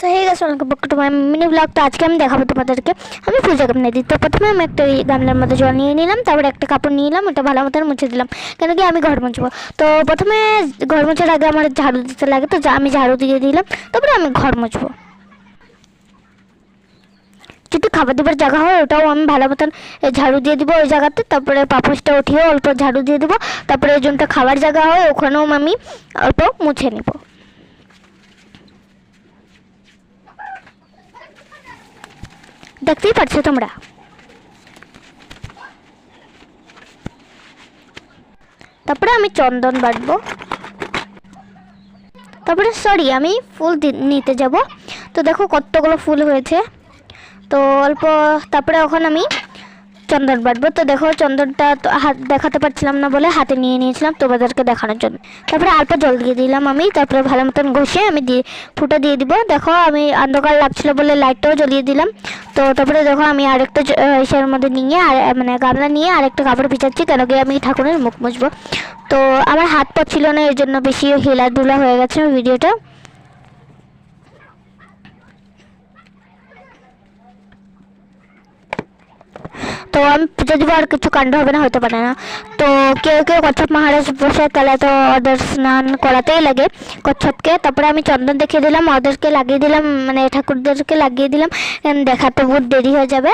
So hey guys, welcome back to my mini blog. তো আজকে আমি দেখাবো তোমাদেরকে আমি পূজা কেমন দিই। তো প্রথমে আমি একটা গামলার মধ্যে জল নিয়ে নিলাম, তারপরে একটা কাপড় নিয়ে নিলাম, ওটা ভালো মতন মুছে দিলাম, কেন কি আমি ঘর মুছবো। তো প্রথমে ঘর মোছার আগে আমার ঝাড়ু দিতে লাগে, তো আমি ঝাড়ু দিয়ে দিলাম, তারপরে আমি ঘর মুছবো। যদি খাবার দেবার জায়গা হয় ওটাও আমি ভালো মতন ঝাড়ু দিয়ে দিব ওই জায়গাতে, তারপরে পাপোশটা উঠিয়ে অল্প ঝাড়ু দিয়ে দেবো, তারপরে যোনটা খাবার জায়গা হয় ওখানেও আমি অল্প মুছে নিব। দেখতেই পাচ্ছ তোমরা। তারপরে আমি চন্দন বাটবো, তারপরে সরি আমি ফুল নিতে যাব। তো দেখো কতগুলো ফুল হয়েছে, তো অল্প। তারপরে ওখানে আমি চন্দন বাটবো। তো দেখো চন্দনটা তো হাত দেখাতে পারছিলাম না বলে হাতে নিয়ে নিয়েছিলাম তোমাদেরকে দেখানোর জন্য। তারপরে অল্প জল দিয়ে দিলাম আমি, তারপরে ভালো মতন ঘষে আমি ফুটা দিয়ে দিব। দেখো আমি অন্ধকার লাগছিল বলে লাইটটাও জ্বলিয়ে দিলাম। তো তারপরে দেখো আমি আরেকটা ইসের মধ্যে নিয়ে মানে গামলা নিয়ে আরেকটা কাপড় ভিজাচ্ছি, কেন কি আমি ঠাকুরের মুখ মুছবো। তো আমার হাত পাচ্ছিল না, এর জন্য বেশি হেলাধুলা হয়ে গেছে ভিডিওটা। তো আমি পুজো দিব, আর কিছু কাণ্ড হবে না, হতে পারে না। তো কেউ কেউ কচ্ছপ মহারাজ বসে তাহলে তো ওদের স্নান করাতেই লাগে কচ্ছপকে। তারপরে আমি চন্দন দেখিয়ে দিলাম, ওদেরকে লাগিয়ে দিলাম, মানে ঠাকুরদেরকে লাগিয়ে দিলাম, দেখাতে বহুত দেরি হয়ে যাবে,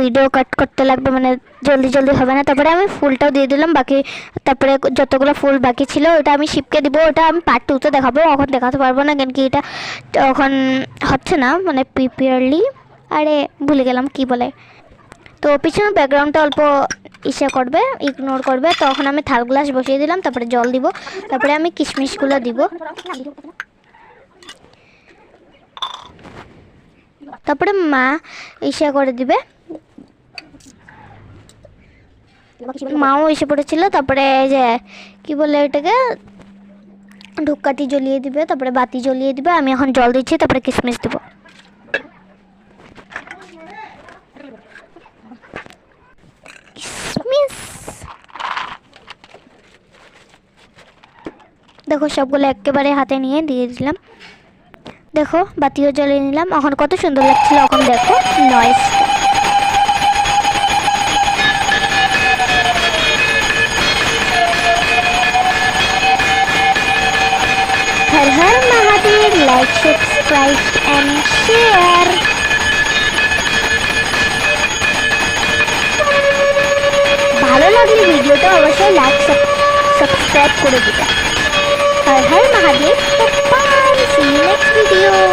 ভিডিও কাট করতে লাগবে, মানে জলদি জলদি হবে না। তারপরে আমি ফুলটাও দিয়ে দিলাম বাকি, তারপরে যতগুলো ফুল বাকি ছিল ওটা আমি শিবকে দিব, ওটা আমি পার্ট 2-তে দেখাবো, এখন দেখাতে পারবো না, কেন কি এটা এখন হচ্ছে না, মানে প্রিপেয়ারলি আরে ভুলে গেলাম কি বলে। তো পিছনের ব্যাকগ্রাউন্ডটা অল্প করবে, ইগনোর করবে। তখন আমি থাল গ্লাস বসিয়ে দিলাম, তারপরে জল দিব, তারপরে আমি কিশমিশগুলো দিব, তারপরে মা করে দিবে। মাও এসে পড়েছিল, তারপরে যে কি বলে এটাকে ধূপকাঠি জ্বলিয়ে দিবে, তারপরে বাতি জ্বলিয়ে দিবে। আমি এখন জল দিচ্ছি, তারপরে কিশমিশ দেবো। দেখো সবগুলো একেবারে হাতে নিয়ে দিয়ে দিলাম। দেখো বাতিও জ্বালিয়ে নিলাম, এখন কত সুন্দর লাগছিল। এখন দেখো noise, Har Har Mahadev. Like, subscribe and share. ভালো লাগলে ভিডিওটা অবশ্যই লাইক সাবস্ক্রাইব করে দিবে। Har Har Mahadev. Bye, see you next video.